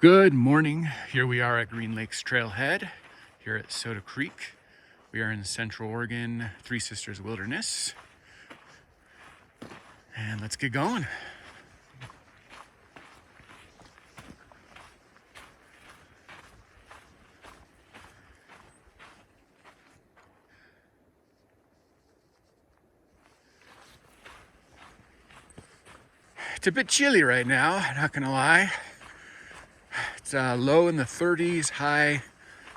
Good morning. Here we are at Green Lakes Trailhead here at Soda Creek. We are in Central Oregon, Three Sisters Wilderness. And let's get going. It's a bit chilly right now, not gonna lie. It's low in the 30s, high,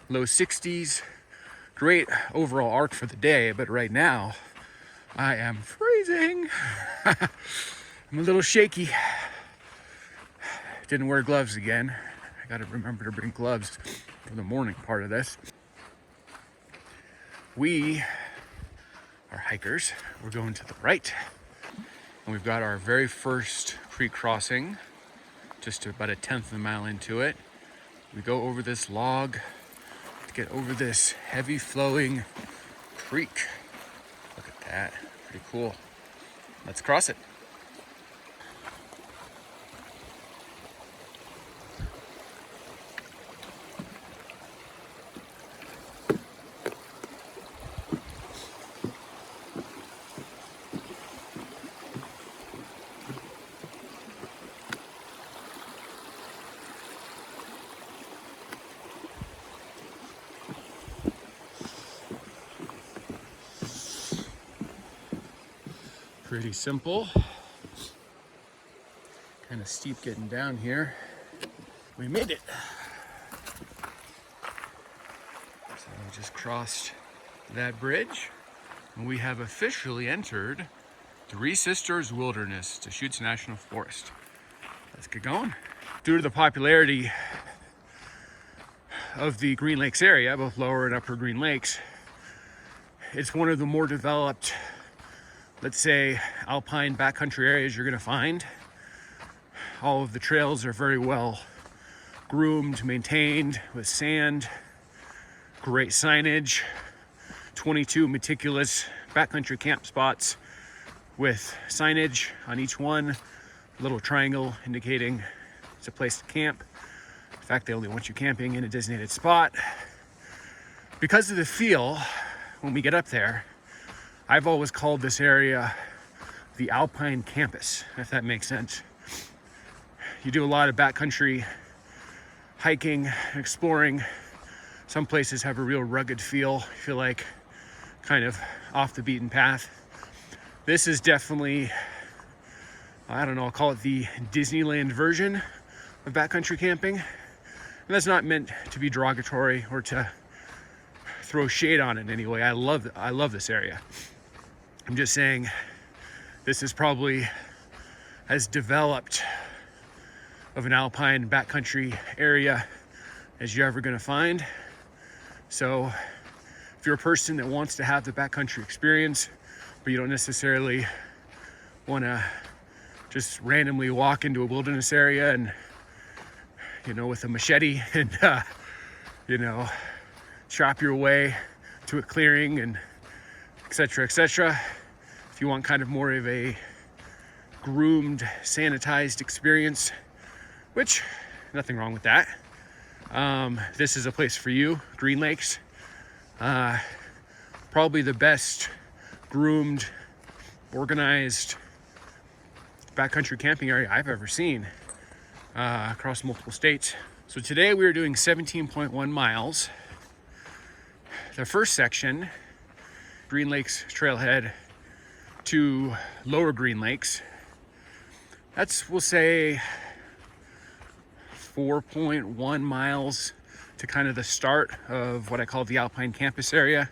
low 60s. Great overall arc for the day, but right now I am freezing. I'm a little shaky. Didn't wear gloves again. I gotta remember to bring gloves for the morning part of this. We are hikers. We're going to the right. And we've got our very first creek crossing, just about a 1/10 of a mile into it. We go over this log to get over this heavy flowing creek. Look at that, pretty cool. Let's cross it. Pretty simple. Kind of steep getting down here. We made it. So we just crossed that bridge and we have officially entered Three Sisters Wilderness, Deschutes National Forest. Let's get going. Due to the popularity of the Green Lakes area, both lower and upper Green Lakes, it's one of the more developed, let's say, alpine backcountry areas you're gonna find. All of the trails are very well groomed, maintained with sand, great signage, 22 meticulous backcountry camp spots with signage on each one, a little triangle indicating it's a place to camp. In fact, they only want you camping in a designated spot. Because of the feel, when we get up there, I've always called this area the Alpine Campus, if that makes sense. You do a lot of backcountry hiking, exploring. Some places have a real rugged feel. You feel like kind of off the beaten path. This is definitely, I don't know, I'll call it the Disneyland version of backcountry camping. And that's not meant to be derogatory or to throw shade on it in any way. I love this area. I'm just saying this is probably as developed of an alpine backcountry area as you're ever gonna find. So if you're a person that wants to have the backcountry experience, but you don't necessarily wanna just randomly walk into a wilderness area and, with a machete and, chop your way to a clearing and etc., etc. If you want kind of more of a groomed, sanitized experience, which nothing wrong with that, this is a place for you. Green Lakes, probably the best groomed, organized backcountry camping area I've ever seen across multiple states. So today we are doing 17.1 miles. The first section, Green Lakes Trailhead to Lower Green Lakes, that's, we'll say, 4.1 miles to kind of the start of what I call the Alpine Campus area,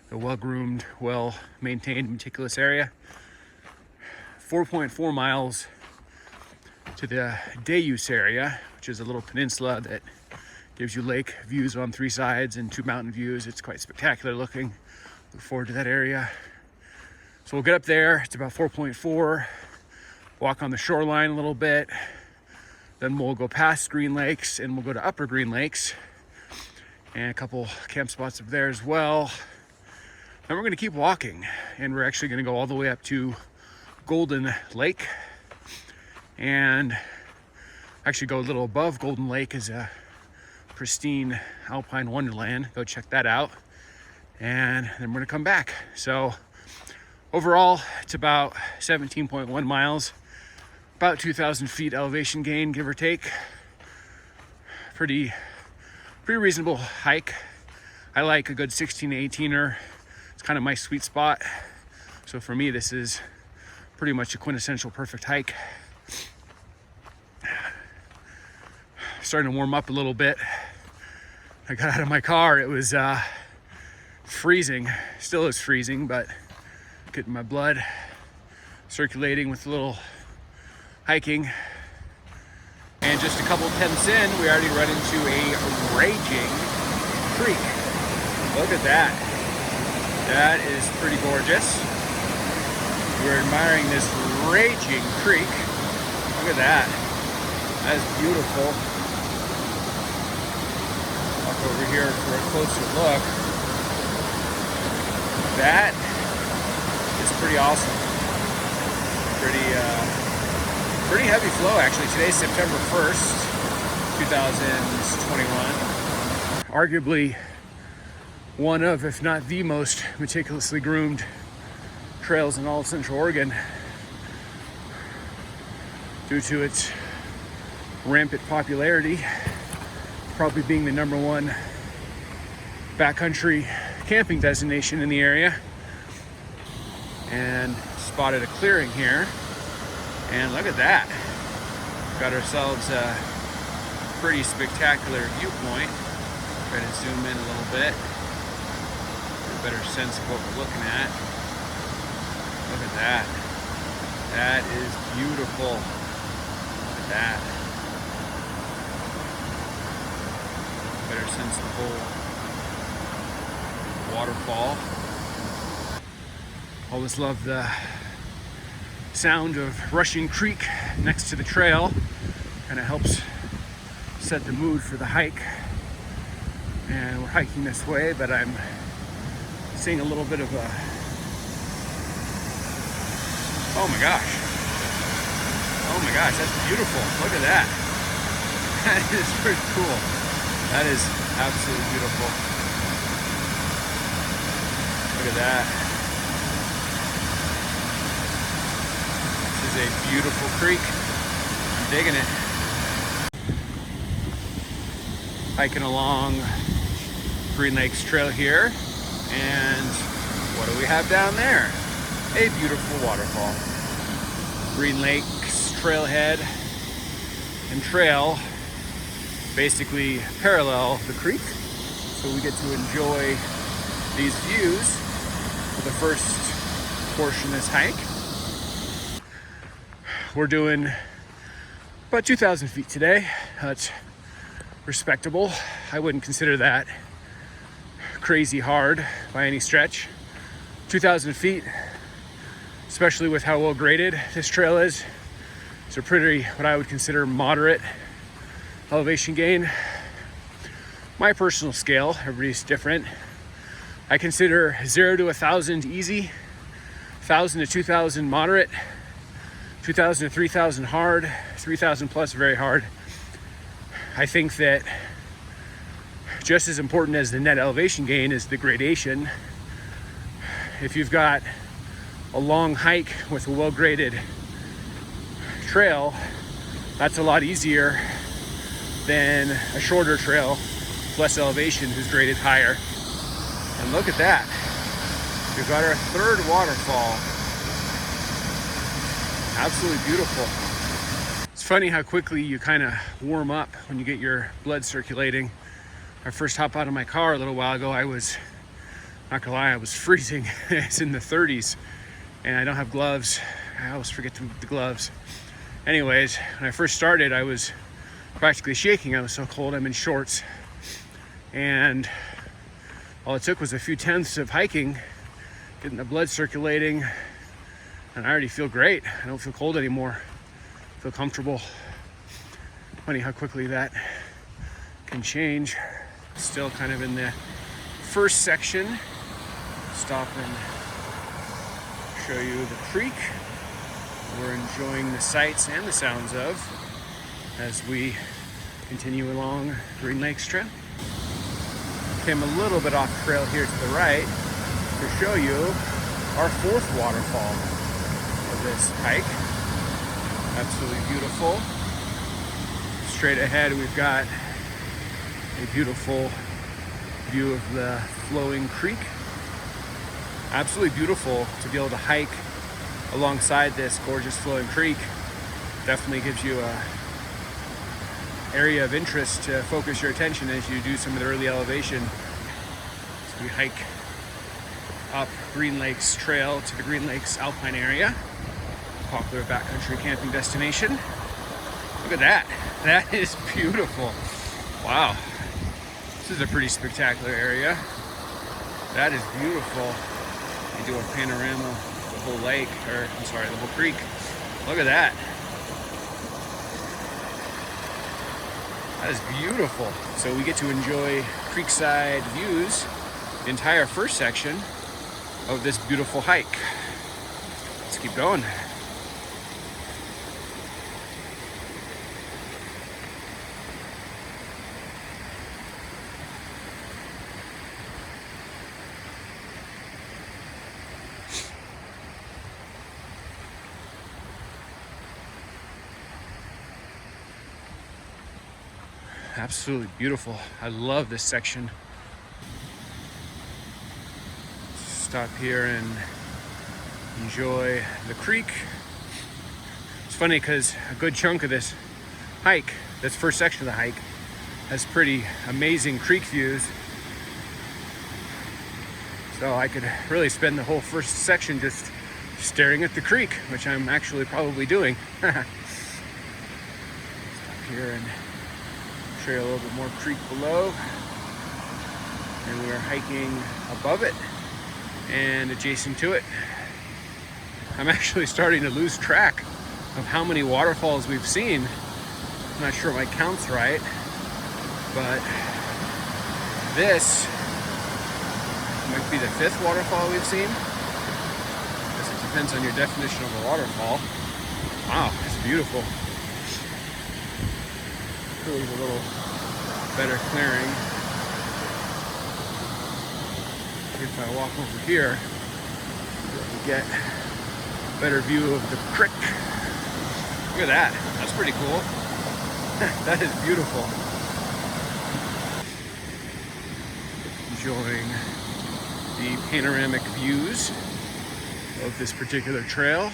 the well-groomed, well-maintained, meticulous area. 4.4 miles to the Deschutes area, which is a little peninsula that gives you lake views on 3 sides and 2 mountain views. It's quite spectacular looking. Look forward to that area. So we'll get up there. It's about 4.4. Walk on the shoreline a little bit. Then we'll go past Green Lakes and we'll go to Upper Green Lakes and a couple camp spots up there as well. Then we're gonna keep walking and we're actually gonna go all the way up to Golden Lake. And Actually go a little above Golden Lake is a pristine alpine wonderland. Go check that out. And then we're gonna come back. So overall, it's about 17.1 miles, about 2,000 feet elevation gain, give or take. Pretty reasonable hike. I like a good 16 to 18er. It's kind of my sweet spot. So for me, this is pretty much a quintessential perfect hike. Starting to warm up a little bit. I got out of my car, it was freezing. Still is freezing, but getting my blood circulating with a little hiking. And just a couple tenths in, we already run into a raging creek. Look at that. That is pretty gorgeous. We're admiring this raging creek. Look at that. That is beautiful. Walk over here for a closer look. That is pretty awesome. Pretty heavy flow actually. Today's September 1st, 2021. Arguably one of, if not the most meticulously groomed trails in all of Central Oregon due to its rampant popularity, probably being the #1 backcountry camping destination in the area. And spotted a clearing here. And look at that. Got ourselves a pretty spectacular viewpoint. Try to zoom in a little bit. Get a better sense of what we're looking at. Look at that. That is beautiful. Look at that. Better sense of the whole waterfall. Always love the sound of rushing creek next to the trail. Kind of helps set the mood for the hike. And we're hiking this way, but I'm seeing a little bit of a, oh my gosh, that's beautiful. Look at that. That is pretty cool. That is absolutely beautiful. Look at that. A beautiful creek. I'm digging it. Hiking along Green Lakes Trail here, and what do we have down there? A beautiful waterfall. Green Lakes Trailhead and trail basically parallel the creek, so we get to enjoy these views for the first portion of this hike. We're doing about 2,000 feet today. That's respectable. I wouldn't consider that crazy hard by any stretch. 2,000 feet, especially with how well graded this trail is. It's a pretty, what I would consider moderate elevation gain. My personal scale, everybody's different. I consider 0 to 1,000 easy, 1,000 to 2,000 moderate, 2,000 to 3,000 hard, 3,000 plus very hard. I think that just as important as the net elevation gain is the gradation. If you've got a long hike with a well-graded trail, that's a lot easier than a shorter trail with less elevation who's graded higher. And look at that. We've got our third waterfall. Absolutely beautiful. It's funny how quickly you kind of warm up when you get your blood circulating. I first hopped out of my car a little while ago. I was, not gonna lie, I was freezing. It's in the 30s and I don't have gloves. I always forget the gloves. Anyways, when I first started, I was practically shaking. I was so cold, I'm in shorts. And all it took was a few tenths of hiking, getting the blood circulating, and I already feel great. I don't feel cold anymore. I feel comfortable. Funny how quickly that can change. Still kind of in the first section. Stop and show you the creek we're enjoying the sights and the sounds of. as we continue along Green Lakes Trail. Came a little bit off trail here to the right to show you our fourth waterfall of this hike. Absolutely beautiful. Straight ahead we've got a beautiful view of the flowing creek. Absolutely beautiful to be able to hike alongside this gorgeous flowing creek. Definitely gives you a area of interest to focus your attention as you do some of the early elevation. So we hike up Green Lakes Trail to the Green Lakes Alpine area, popular backcountry camping destination. Look at that. That is beautiful. Wow. This is a pretty spectacular area. That is beautiful. You do a panorama of the whole lake, or I'm sorry, the whole creek. Look at that. That is beautiful. So we get to enjoy creekside views, the entire first section of this beautiful hike. Let's keep going. Absolutely beautiful. I love this section. Stop here and enjoy the creek. It's funny because a good chunk of this hike, this first section of the hike, has pretty amazing creek views. So I could really spend the whole first section just staring at the creek, which I'm actually probably doing. Stop here and show you a little bit more creek below, and we are hiking above it and adjacent to it. I'm actually starting to lose track of how many waterfalls we've seen. I'm not sure my count's right, but this might be the fifth waterfall we've seen. I guess it depends on your definition of a waterfall. Wow, it's beautiful. Really a little better clearing. If I walk over here, we get a better view of the creek. Look at that. That's pretty cool. That is beautiful. Enjoying the panoramic views of this particular trail.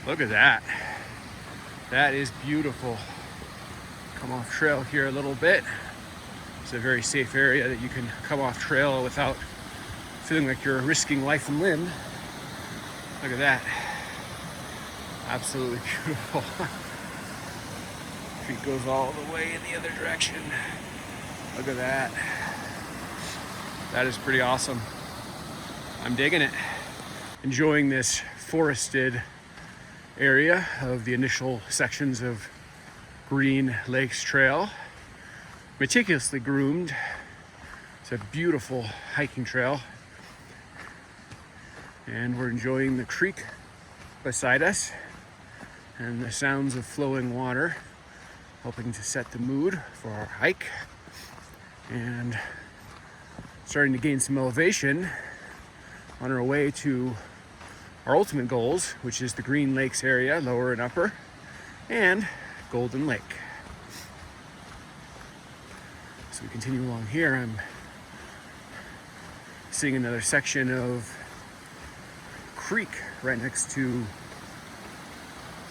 Look at that. That is beautiful. Come off trail here a little bit. It's a very safe area that you can come off trail without feeling like you're risking life and limb. Look at that. Absolutely beautiful. Creek goes all the way in the other direction. Look at that. That is pretty awesome. I'm digging it. Enjoying this forested area of the initial sections of Green Lakes Trail. Meticulously groomed. It's a beautiful hiking trail. And we're enjoying the creek beside us and the sounds of flowing water, helping to set the mood for our hike. And starting to gain some elevation on our way to our ultimate goals, which is the Green Lakes area, lower and upper, and Golden Lake. So we continue along here. I'm seeing another section of creek right next to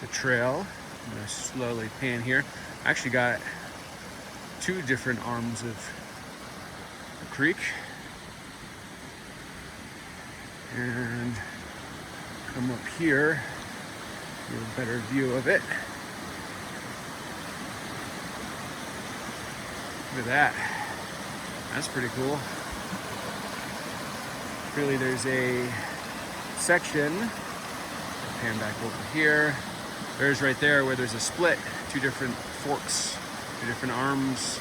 the trail. I'm gonna slowly pan here. I actually got two different arms of the creek. And come up here, get a better view of it. Look at that. That's pretty cool. Really, there's a section, I'll pan back over here. There's right there where there's a split, two different forks, two different arms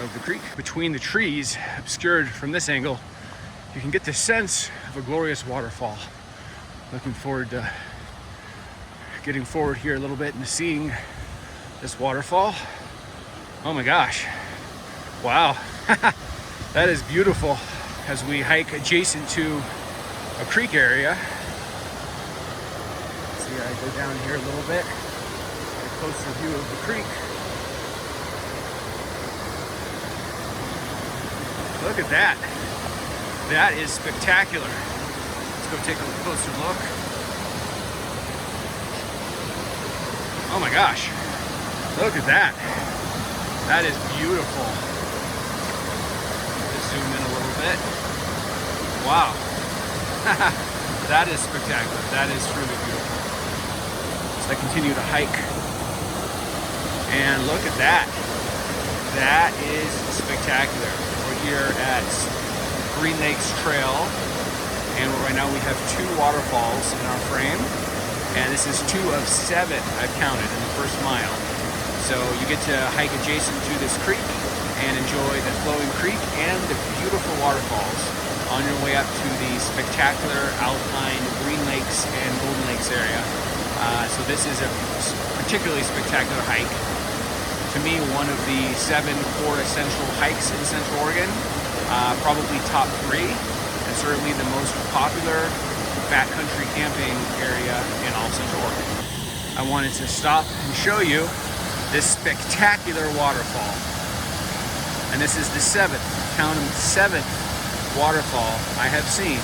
of the creek. Between the trees, obscured from this angle, you can get the sense of a glorious waterfall. Looking forward to getting forward here a little bit and seeing this waterfall. Oh my gosh. Wow. That is beautiful as we hike adjacent to a creek area. See, I go down here a little bit, get a closer view of the creek. Look at that. That is spectacular. Let's go take a closer look. Oh my gosh. Look at that. That is beautiful. Let's zoom in a little bit. Wow. That is spectacular. That is truly beautiful. So I continue to hike. And look at that. That is spectacular. We're here at Green Lakes Trail. And right now we have 2 waterfalls in our frame. And this is 2 of 7 I've counted in the first mile. So you get to hike adjacent to this creek and enjoy the flowing creek and the beautiful waterfalls on your way up to the spectacular Alpine Green Lakes and Golden Lakes area. So this is a particularly spectacular hike. To me, one of the 7 core essential hikes in Central Oregon, probably top 3, and certainly the most popular backcountry camping area in all Central Oregon. I wanted to stop and show you this spectacular waterfall. And this is the 7th, count them, 7th waterfall I have seen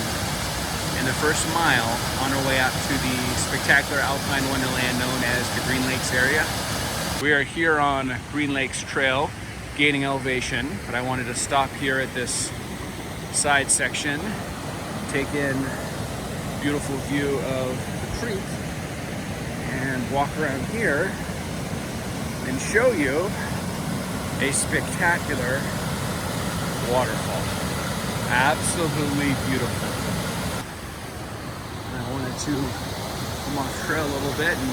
in the first mile on our way up to the spectacular alpine wonderland known as the Green Lakes area. We are here on Green Lakes Trail, gaining elevation, but I wanted to stop here at this side section, take in a beautiful view of the creek, and walk around here and show you a spectacular waterfall. Absolutely beautiful. I wanted to come off trail a little bit and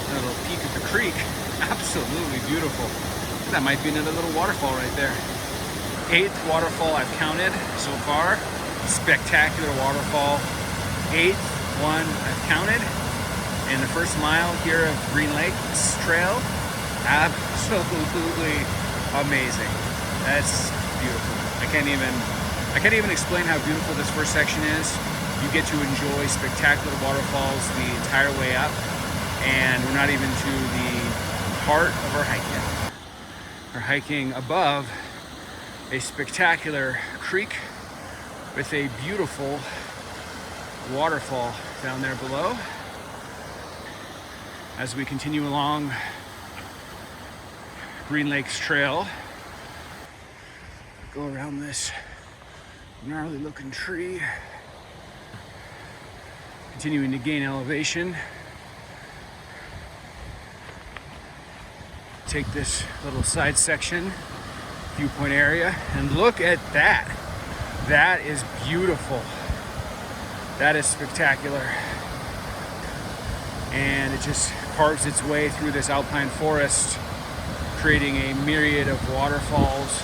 get a little peek at the creek. Absolutely beautiful. That might be another little waterfall right there. 8th waterfall I've counted so far. Spectacular waterfall. 8th one I've counted in the first mile here of Green Lakes Trail. Absolutely amazing. That's beautiful. I can't even explain how beautiful this first section is. You get to enjoy spectacular waterfalls the entire way up, and we're not even to the heart of our hike yet. We're hiking above a spectacular creek with a beautiful waterfall down there below. As we continue along Green Lakes Trail, go around this gnarly looking tree, continuing to gain elevation. Take this little side section, viewpoint area, and look at that. That is beautiful. That is spectacular. And it just carves its way through this Alpine Forest, creating a myriad of waterfalls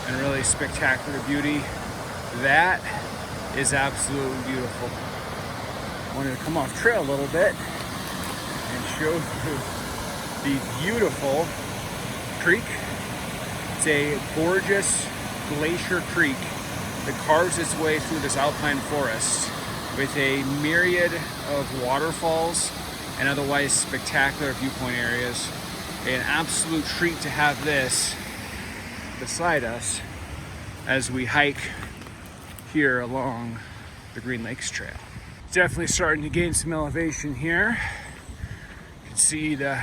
and really spectacular beauty. That is absolutely beautiful. I wanted to come off trail a little bit and show you the beautiful creek. It's a gorgeous glacier creek that carves its way through this Alpine Forest with a myriad of waterfalls and otherwise spectacular viewpoint areas. An absolute treat to have this beside us as we hike here along the Green Lakes Trail. Definitely starting to gain some elevation here. You can see the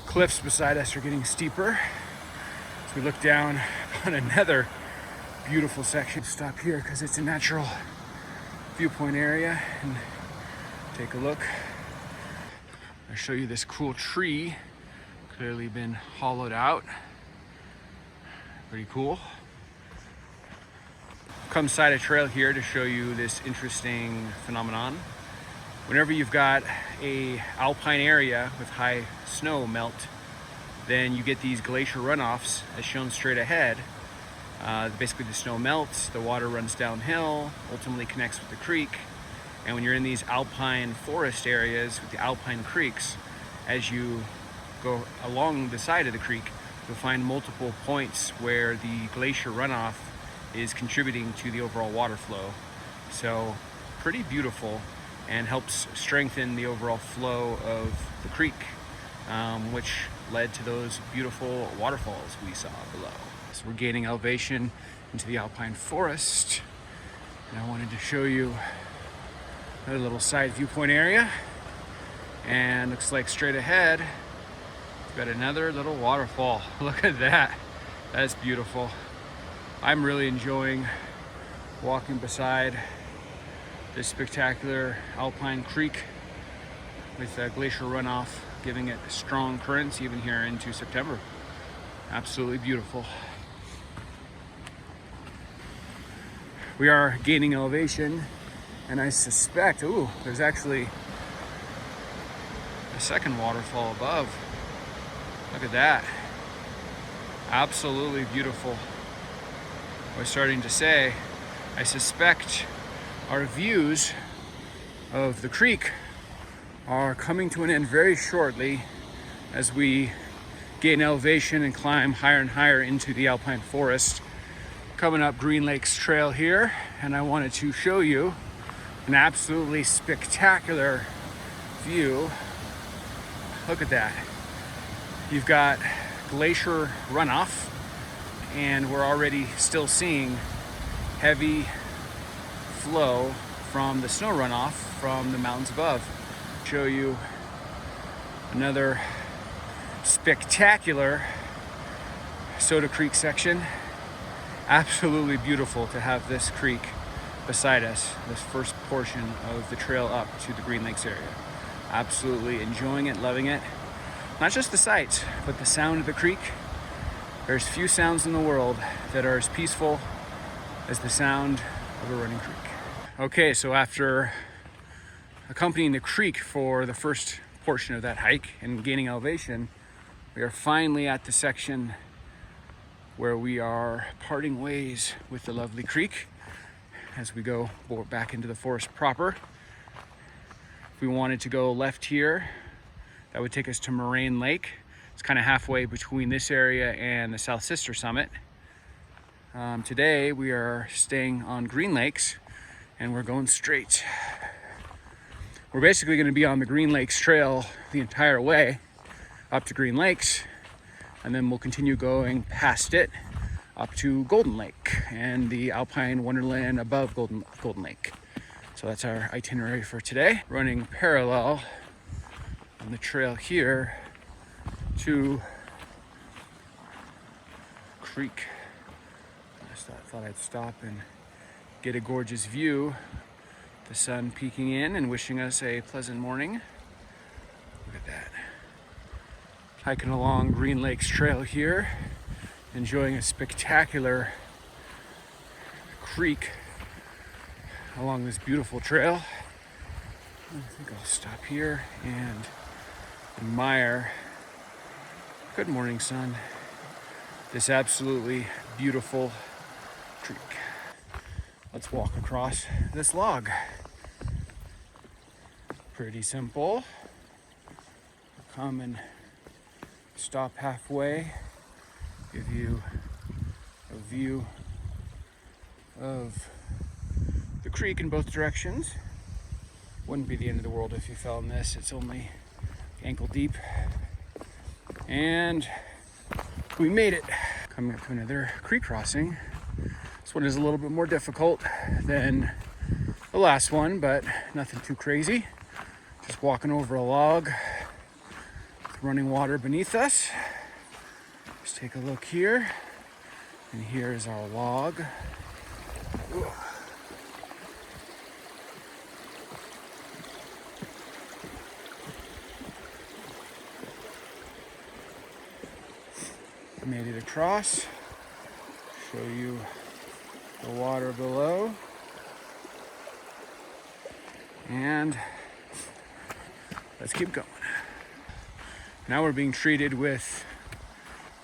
cliffs beside us are getting steeper as we look down on another beautiful section. Stop here because it's a natural viewpoint area and take a look. I'll show you this cool tree, clearly been hollowed out. Pretty cool. Come side a trail here to show you this interesting phenomenon. Whenever you've got a alpine area with high snow melt, then you get these glacier runoffs as shown straight ahead. Basically the snow melts, the water runs downhill, ultimately connects with the creek, And when you're in these Alpine Forest areas with the Alpine creeks, as you go along the side of the creek, you'll find multiple points where the glacier runoff is contributing to the overall water flow. So pretty beautiful, and helps strengthen the overall flow of the creek, which led to those beautiful waterfalls we saw below. So we're gaining elevation into the Alpine Forest, and I wanted to show you another little side viewpoint area. And looks like straight ahead we've got another little waterfall. Look at that. That's beautiful. I'm really enjoying walking beside this spectacular Alpine creek with glacier runoff giving it strong currents even here into September. Absolutely beautiful. We are gaining elevation, and I suspect, there's actually a second waterfall above. Look at that. Absolutely beautiful. I was starting to say, I suspect our views of the creek are coming to an end very shortly as we gain elevation and climb higher and higher into the Alpine Forest. Coming up Green Lakes Trail here, and I wanted to show you an absolutely spectacular view. Look at that. You've got glacier runoff, and we're already still seeing heavy flow from the snow runoff from the mountains above. Show you another spectacular Soda Creek section. Absolutely beautiful to have this creek beside us, this first portion of the trail up to the Green Lakes area. Absolutely enjoying it, loving it. Not just the sights, but the sound of the creek. There's few sounds in the world that are as peaceful as the sound of a running creek. Okay, so after accompanying the creek for the first portion of that hike and gaining elevation, we are finally at the section where we are parting ways with the lovely creek as we go back into the forest proper. If we wanted to go left here, that would take us to Moraine Lake. It's kind of halfway between this area and the South Sister Summit. Today we are staying on Green Lakes, and we're going straight. We're basically going to be on the Green Lakes Trail the entire way up to Green Lakes, and then we'll continue going past it up to Golden Lake and the Alpine Wonderland above Golden Lake. So that's our itinerary for today, running parallel on the trail here to creek. I thought I'd stop and get a gorgeous view. The sun peeking in and wishing us a pleasant morning. Look at that. Hiking along Green Lakes Trail here, enjoying a spectacular creek along this beautiful trail. I think I'll stop here and admire, good morning sun, this absolutely beautiful creek. Let's walk across this log. Pretty simple. Come and stop halfway, give you a view of the creek in both directions. Wouldn't be the end of the world if you fell in this. It's only ankle deep. And we made it. Coming up to another creek crossing. This one is a little bit more difficult than the last one, but nothing too crazy. Just walking over a log with running water beneath us. Let's take a look here. And here's our log. Ooh. Made it across. Show you the water below. And let's keep going. Now we're being treated with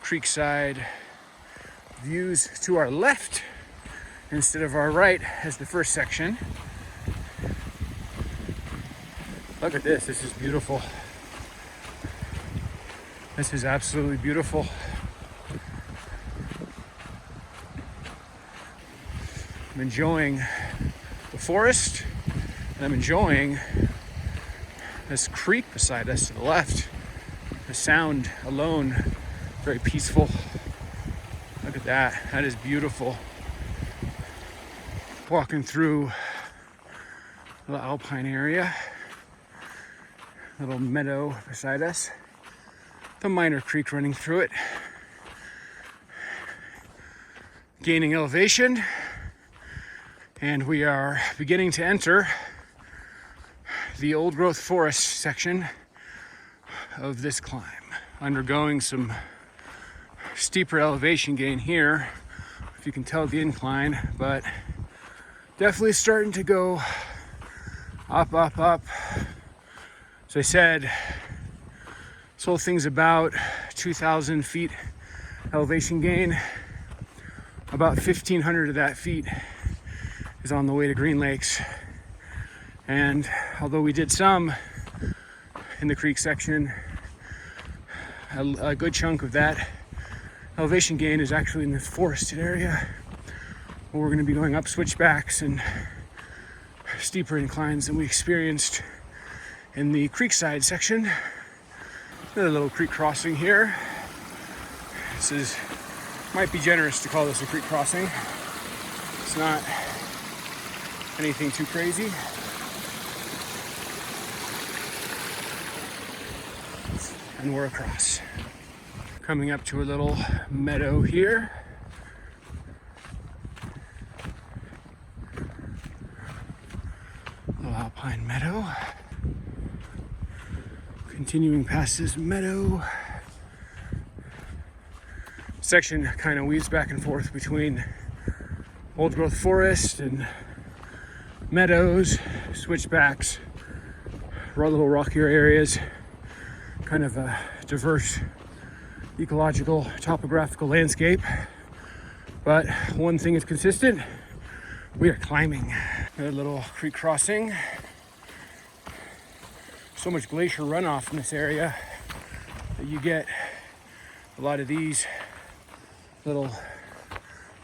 creekside views to our left instead of our right as the first section. Look at this. This is beautiful. This is absolutely beautiful. I'm enjoying the forest, and I'm enjoying this creek beside us to the left. The sound alone, very peaceful. Look at that. That is beautiful. Walking through the Alpine area, little meadow beside us, the minor creek running through it. Gaining elevation, and we are beginning to enter the old growth forest section of this climb. Undergoing some steeper elevation gain here, if you can tell the incline, but definitely starting to go up, up, up. As I said, this whole thing's about 2,000 feet elevation gain. About 1,500 of that feet is on the way to Green Lakes. And although we did some in the creek section, a good chunk of that elevation gain is actually in this forested area, where we're going to be going up switchbacks and steeper inclines than we experienced in the creekside section. Another little creek crossing here. This might be generous to call this a creek crossing. It's not anything too crazy. And we're across. Coming up to a little meadow here. Little alpine meadow. Continuing past this meadow. Section kind of weaves back and forth between old growth forest and meadows, switchbacks, little rockier areas. Kind of a diverse ecological, topographical landscape. But one thing is consistent, we are climbing. A little creek crossing. So much glacier runoff in this area that you get a lot of these little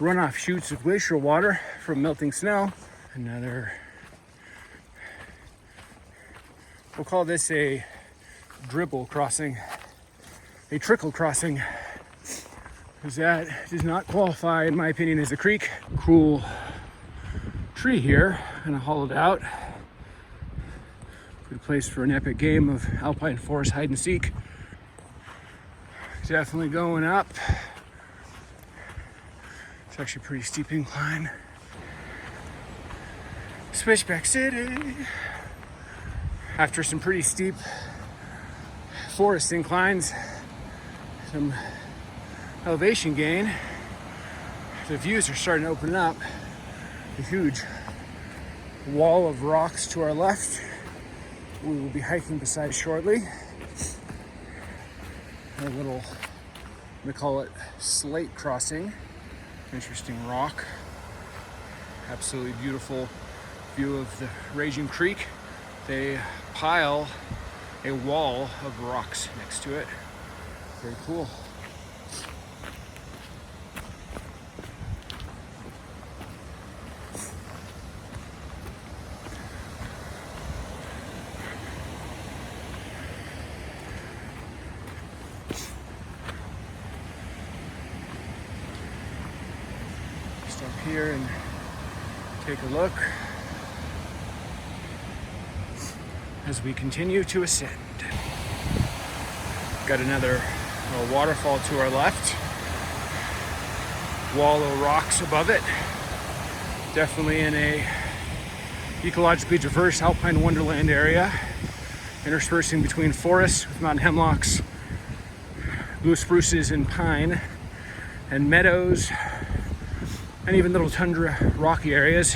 runoff chutes of glacial water from melting snow. Another, we'll call this a dribble crossing, a trickle crossing, because that does not qualify, in my opinion, as a creek. Cool tree here, kind of hollowed out. Good place for an epic game of Alpine Forest hide and seek. Definitely going up. It's actually a pretty steep incline. Switchback City. After some pretty steep forest inclines, some elevation gain, the views are starting to open up. A huge wall of rocks to our left. We will be hiking beside shortly. A little, we call it slate crossing. Interesting rock. Absolutely beautiful view of the raging creek. They pile a wall of rocks next to it. Very cool. Stop here and take a look as we continue to ascend. Got another waterfall to our left. Wall of rocks above it. Definitely in a ecologically diverse alpine wonderland area, interspersing between forests with mountain hemlocks, blue spruces and pine, and meadows, and even little tundra rocky areas.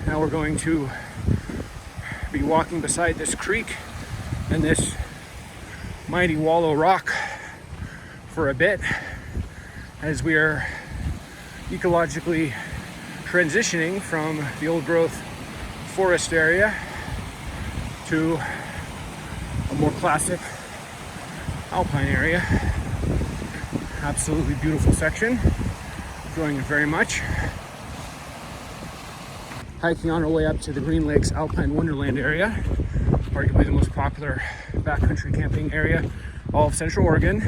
Now we're going to be walking beside this creek and this mighty wall of rock for a bit as we are ecologically transitioning from the old growth forest area to a more classic alpine area. Absolutely beautiful section. Enjoying it very much. Hiking on our way up to the Green Lakes Alpine Wonderland area, arguably the most popular backcountry camping area all of Central Oregon.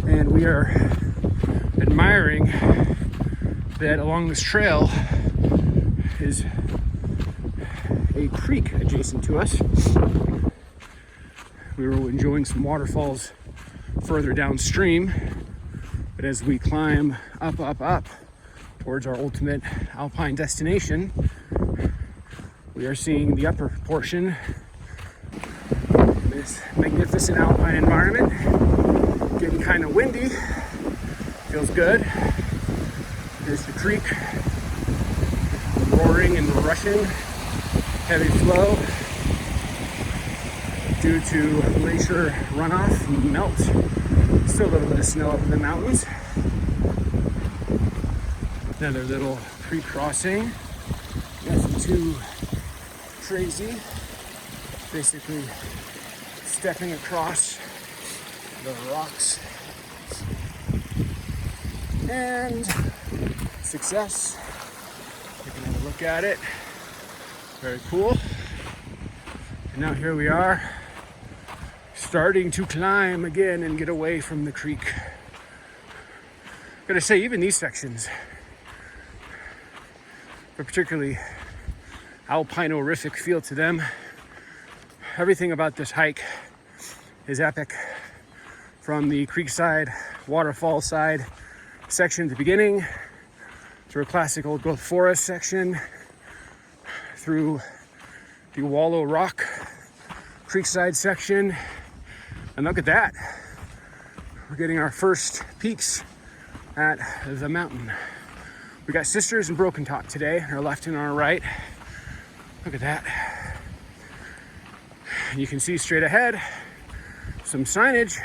And we are admiring that along this trail is a creek adjacent to us. We were enjoying some waterfalls further downstream, but as we climb up towards our ultimate alpine destination, we are seeing the upper portion of this magnificent alpine environment. Getting kind of windy, feels good. Here's the creek, roaring and rushing, heavy flow due to glacier runoff and melt. Still a little bit of snow up in the mountains. Another little creek crossing, nothing too crazy. Basically stepping across the rocks. And success. Taking a look at it. Very cool. And now here we are, starting to climb again and get away from the creek. Gotta say, even these sections a particularly alpinorific feel to them. Everything about this hike is epic. From the creekside, waterfall side section at the beginning, through a classic old growth forest section, through the Wallow Rock creekside section, and look at that. We're getting our first peaks at the mountain. We got Sisters and Broken Top today, our left and our right. Look at that. You can see straight ahead, some signage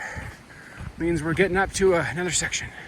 means we're getting up to another section.